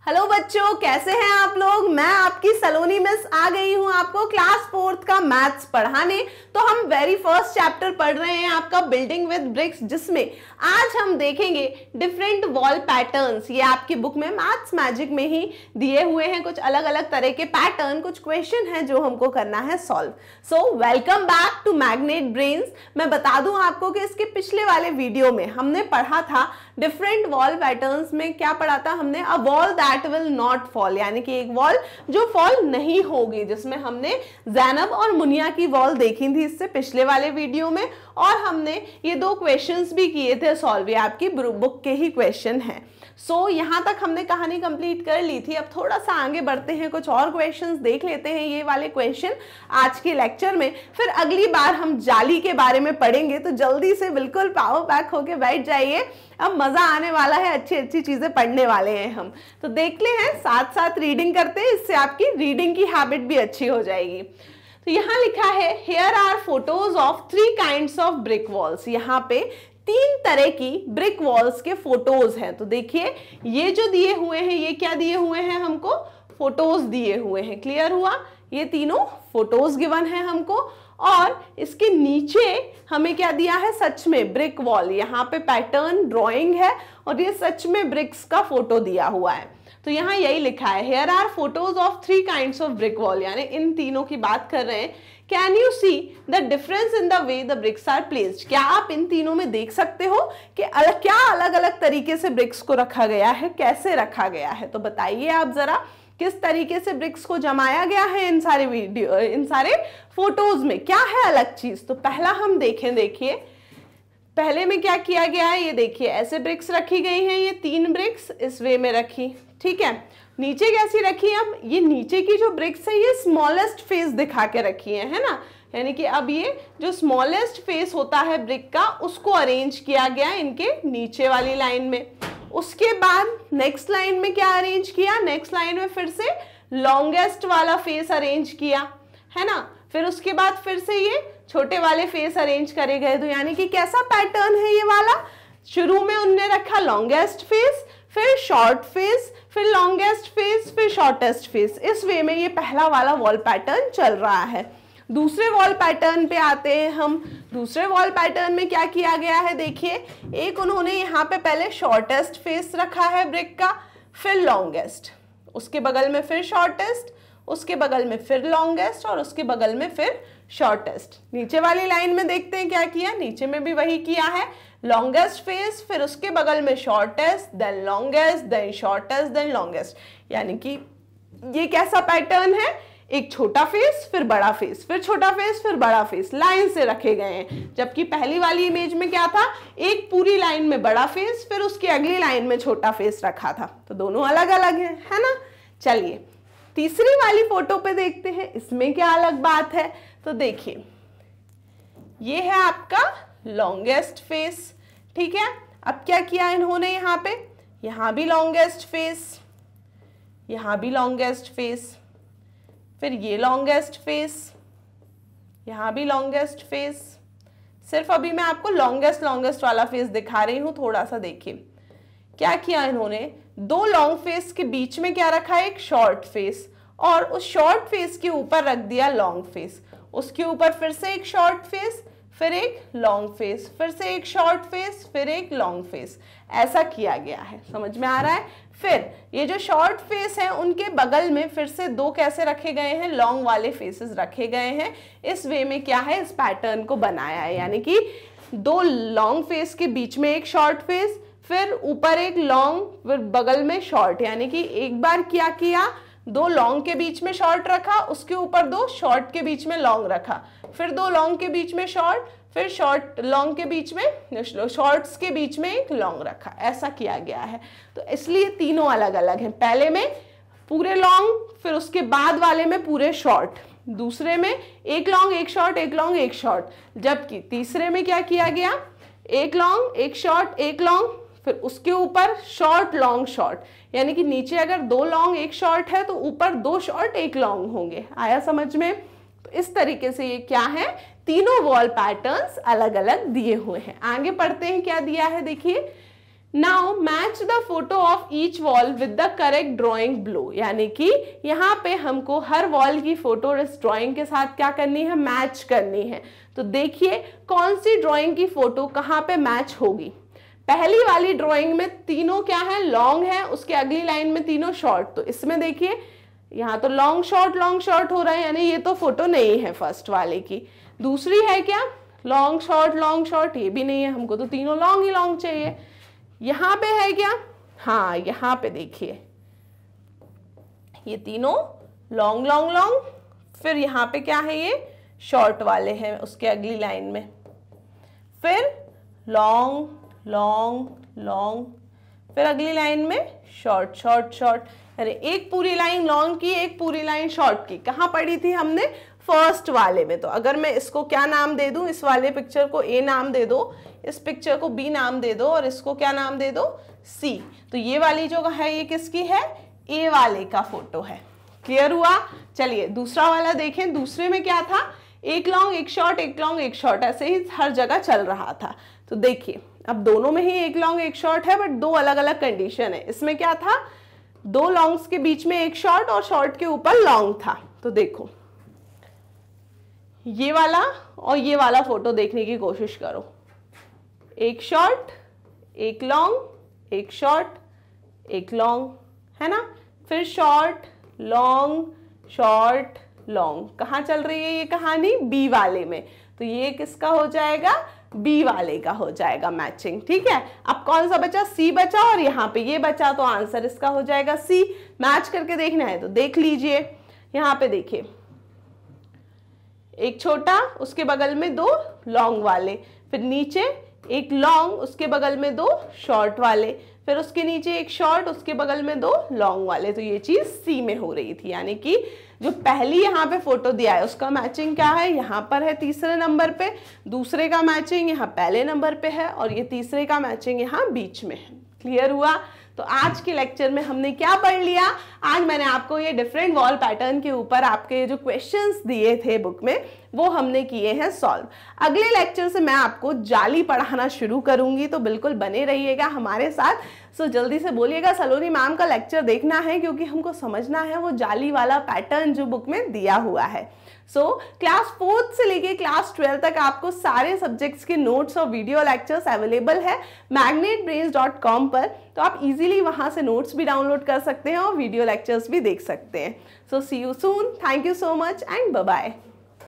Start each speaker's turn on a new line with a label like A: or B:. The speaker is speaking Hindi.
A: हेलो बच्चों, कैसे हैं आप लोग। मैं आपकी सलोनी मिस आ गई हूं आपको क्लास 4th का मैथ्स पढ़ाने। तो हम वेरी फर्स्ट चैप्टर पढ़ रहे हैं आपका बिल्डिंग विद ब्रिक्स, जिसमें आज हम देखेंगे डिफरेंट वॉल पैटर्न्स। ये आपकी बुक में मैथ्स मैजिक में ही दिए हुए हैं कुछ अलग अलग तरह के पैटर्न, कुछ क्वेश्चन है जो हमको करना है solve. So welcome back to Magnet Brains. मैं बता दूं आपको कि इसके पिछले वाले वीडियो में हमने पढ़ा था डिफरेंट वॉल पैटर्न्स में क्या पढ़ा था हमने, a wall that will not fall, यानी कि एक वॉल जो फॉल नहीं होगी, जिसमें हमने ज़ैनब और मुनिया की वॉल देखी थी इससे पिछले वाले वीडियो में। और हमने ये दो क्वेश्चंस भी किए थे सॉल्व, ये आपकी बुक के ही क्वेश्चन हैं। सो यहाँ तक हमने कहानी कंप्लीट कर ली थी। अब थोड़ा सा आगे बढ़ते हैं, कुछ और क्वेश्चंस देख लेते हैं ये वाले क्वेश्चन आज के लेक्चर में। फिर अगली बार हम जाली के बारे में पढ़ेंगे, तो जल्दी से बिल्कुल पावर पैक होके बैठ जाइए। अब मजा आने वाला है, अच्छी अच्छी चीजें पढ़ने वाले हैं हम। तो देखते हैं, साथ साथ रीडिंग करते हैं, इससे आपकी रीडिंग की हैबिट भी अच्छी हो जाएगी। तो यहाँ लिखा है here are photos of 3 kinds of brick walls. यहाँ पे 3 तरह की ब्रिक वॉल्स के फोटोज हैं। तो देखिए ये जो दिए हुए हैं, ये क्या दिए हुए हैं हमको, फोटोज दिए हुए हैं। क्लियर हुआ, ये तीनों फोटोज गिवन है हमको। और इसके नीचे हमें क्या दिया है, सच में ब्रिक वॉल। यहाँ पे पैटर्न ड्राइंग है और ये सच में ब्रिक्स का फोटो दिया हुआ है। तो यहाँ यही लिखा है here are photos of 3 kinds of brick wall, यानी इन तीनों की बात कर रहे हैं। Can you see the difference in the way the bricks are placed. क्या आप इन तीनों में देख सकते हो कि क्या अलग अलग तरीके से ब्रिक्स को रखा गया है, कैसे रखा गया है। तो बताइए आप जरा किस तरीके से ब्रिक्स को जमाया गया है इन सारे फोटोज में, क्या है अलग चीज। तो पहला हम देखें, देखिए पहले में क्या किया गया है, ये देखिए ऐसे ब्रिक्स रखी गई हैं, ये 3 ब्रिक्स इस वे में रखी, ठीक है। नीचे कैसी रखी है, अब ये नीचे की जो ब्रिक्स है ये स्मॉलेस्ट फेस दिखा के रखी है ना, यानी कि अब ये जो स्मॉलेस्ट फेस होता है ब्रिक का, उसको अरेंज किया गया इनके नीचे वाली लाइन में। उसके बाद नेक्स्ट लाइन में क्या अरेंज किया, नेक्स्ट लाइन में फिर से लॉन्गेस्ट वाला फेस अरेंज किया, है ना। फिर उसके बाद फिर से ये छोटे वाले फेस अरेंज करे गए। तो यानी कि कैसा पैटर्न है ये वाला, शुरू में उनने रखा लॉन्गेस्ट फेस, फिर शॉर्ट फेस, फिर लॉन्गेस्ट फेस, फिर शॉर्टेस्ट फेस। इस वे में ये पहला वाला वॉल पैटर्न चल रहा है। दूसरे वॉल पैटर्न पे आते हैं हम। दूसरे वॉल पैटर्न में क्या किया गया है, देखिए एक उन्होंने यहाँ पे पहले शॉर्टेस्ट फेस रखा है ब्रिक का, फिर लॉन्गेस्ट, उसके बगल में फिर शॉर्टेस्ट, उसके बगल में फिर लॉन्गेस्ट और उसके बगल में फिर शॉर्टेस्ट। नीचे वाली लाइन में देखते हैं क्या किया, नीचे में भी वही किया है, लॉन्गेस्ट फेस, फिर उसके बगल में shortest, then longest, then shortest, then longest. यानी कि ये कैसा पैटर्न है, एक छोटा फेस फिर बड़ा फेस, फिर छोटा फेस फिर बड़ा फेस, लाइन से रखे गए हैं। जबकि पहली वाली इमेज में क्या था, एक पूरी लाइन में बड़ा फेस, फिर उसकी अगली लाइन में छोटा फेस रखा था। तो दोनों अलग अलग है ना। चलिए तीसरी वाली फोटो पे देखते हैं, इसमें क्या अलग बात है। तो देखिए ये है आपका लॉन्गेस्ट फेस, ठीक है। अब क्या किया इन्होंने, यहाँ पे यहाँ भी लॉन्गेस्ट फेस, यहाँ भी लॉन्गेस्ट फेस, फिर ये लॉन्गेस्ट फेस, यहाँ भी लॉन्गेस्ट फेस। सिर्फ अभी मैं आपको लॉन्गेस्ट वाला फेस दिखा रही हूँ, थोड़ा सा देखिए क्या किया इन्होंने। 2 लॉन्ग फेस के बीच में क्या रखा है, एक शॉर्ट फेस, और उस शॉर्ट फेस के ऊपर रख दिया लॉन्ग फेस, उसके ऊपर फिर से एक शॉर्ट फेस, फिर एक लॉन्ग फेस, फिर से एक शॉर्ट फेस, फिर एक लॉन्ग फेस। ऐसा किया गया है, समझ में आ रहा है। फिर ये जो शॉर्ट फेस है उनके बगल में फिर से 2 कैसे रखे गए हैं, लॉन्ग वाले फेसेस रखे गए हैं। इस वे में क्या है, इस पैटर्न को बनाया है, यानी कि 2 लॉन्ग फेस के बीच में एक शॉर्ट फेस, फिर ऊपर एक लॉन्ग, फिर बगल में शॉर्ट। यानी कि एक बार क्या किया, 2 लॉन्ग के बीच में शॉर्ट रखा, उसके ऊपर 2 शॉर्ट के बीच में लॉन्ग रखा, फिर 2 लॉन्ग के बीच में शॉर्ट, फिर शॉर्ट लॉन्ग के बीच में, शॉर्ट्स के बीच में एक लॉन्ग रखा। ऐसा किया गया है। तो इसलिए तीनों अलग अलग हैं, पहले में पूरे लॉन्ग, फिर उसके बाद वाले में पूरे शॉर्ट, दूसरे में एक लॉन्ग एक शॉर्ट, एक लॉन्ग एक शॉर्ट। जबकि तीसरे में क्या किया गया, एक लॉन्ग एक शॉर्ट एक लॉन्ग, फिर उसके ऊपर शॉर्ट लॉन्ग शॉर्ट। यानी कि नीचे अगर 2 लॉन्ग एक शॉर्ट है तो ऊपर 2 शॉर्ट एक लॉन्ग होंगे। आया समझ में। तो इस तरीके से ये क्या है, तीनों वॉल पैटर्न्स अलग अलग दिए हुए हैं। आगे पढ़ते हैं क्या दिया है, देखिए now match the photo of each wall with the correct drawing below, यानी कि यहाँ पे हमको हर वॉल की फोटो इस ड्रॉइंग के साथ क्या करनी है, मैच करनी है। तो देखिए कौन सी ड्रॉइंग की फोटो कहाँ पे मैच होगी। पहली वाली ड्रॉइंग में तीनों क्या है, लॉन्ग है, उसके अगली लाइन में तीनों शॉर्ट। तो इसमें देखिए यहाँ तो लॉन्ग शॉर्ट हो रहा है, यानी ये तो फोटो नहीं है फर्स्ट वाले की। दूसरी है क्या, लॉन्ग शॉर्ट, ये भी नहीं है, हमको तो तीनों लॉन्ग ही लॉन्ग चाहिए। यहाँ पे है क्या, हाँ यहाँ पे देखिए ये तीनों लॉन्ग, फिर यहाँ पे क्या है, ये शॉर्ट वाले हैं उसके अगली लाइन में, फिर लॉन्ग, फिर अगली लाइन में शॉर्ट, अरे एक पूरी लाइन लॉन्ग की, एक पूरी लाइन शॉर्ट की। कहाँ पढ़ी थी हमने, फर्स्ट वाले में। तो अगर मैं इसको क्या नाम दे दूं, इस वाले पिक्चर को ए नाम दे दो, इस पिक्चर को बी नाम दे दो और इसको क्या नाम दे दो, सी। तो ये वाली जो है ये किसकी है, ए वाले का फोटो है। क्लियर हुआ। चलिए दूसरा वाला देखें। दूसरे में क्या था, एक लॉन्ग एक शॉर्ट, एक लॉन्ग एक शॉर्ट, ऐसे ही हर जगह चल रहा था। तो देखिए अब दोनों में ही एक लॉन्ग एक शॉर्ट है, बट दो अलग अलग कंडीशन है। इसमें क्या था, दो लॉन्ग्स के बीच में एक शॉर्ट और शॉर्ट के ऊपर लॉन्ग था। तो देखो ये वाला और ये वाला फोटो देखने की कोशिश करो, एक शॉर्ट एक लॉन्ग, एक शॉर्ट एक लॉन्ग, है ना। फिर शॉर्ट लॉन्ग, कहाँ चल रही है ये कहानी, बी वाले में। तो ये किसका हो जाएगा, बी वाले का हो जाएगा मैचिंग। ठीक है, अब कौन सा बचा, सी बचा और यहाँ पे ये बचा, तो आंसर इसका हो जाएगा सी। मैच करके देखना है तो देख लीजिए। यहाँ पे देखिए एक छोटा, उसके बगल में दो लॉन्ग वाले, फिर नीचे एक लॉन्ग, उसके बगल में दो शॉर्ट वाले, फिर उसके नीचे एक शॉर्ट, उसके बगल में दो लॉन्ग वाले। तो ये चीज सी में हो रही थी, यानी कि जो पहली यहाँ पे फोटो दिया है उसका मैचिंग क्या है, यहाँ पर है तीसरे नंबर पे, दूसरे का मैचिंग यहाँ पहले नंबर पे है और ये तीसरे का मैचिंग यहाँ बीच में है। क्लियर हुआ। तो आज के लेक्चर में हमने क्या पढ़ लिया, आज मैंने आपको ये डिफरेंट वॉल पैटर्न के ऊपर आपके जो क्वेश्चंस दिए थे बुक में वो हमने किए हैं सॉल्व। अगले लेक्चर से मैं आपको जाली पढ़ाना शुरू करूंगी, तो बिल्कुल बने रहिएगा हमारे साथ। सो जल्दी से बोलिएगा सलोनी मैम का लेक्चर देखना है, क्योंकि हमको समझना है वो जाली वाला पैटर्न जो बुक में दिया हुआ है। सो क्लास 4th से लेके क्लास 12 तक आपको सारे सब्जेक्ट्स के नोट्स और वीडियो लेक्चर्स अवेलेबल है magnetbrains.com पर। तो आप इजीली वहां से नोट्स भी डाउनलोड कर सकते हैं और वीडियो लेक्चर्स भी देख सकते हैं। So see you soon, thank you so much and bye bye.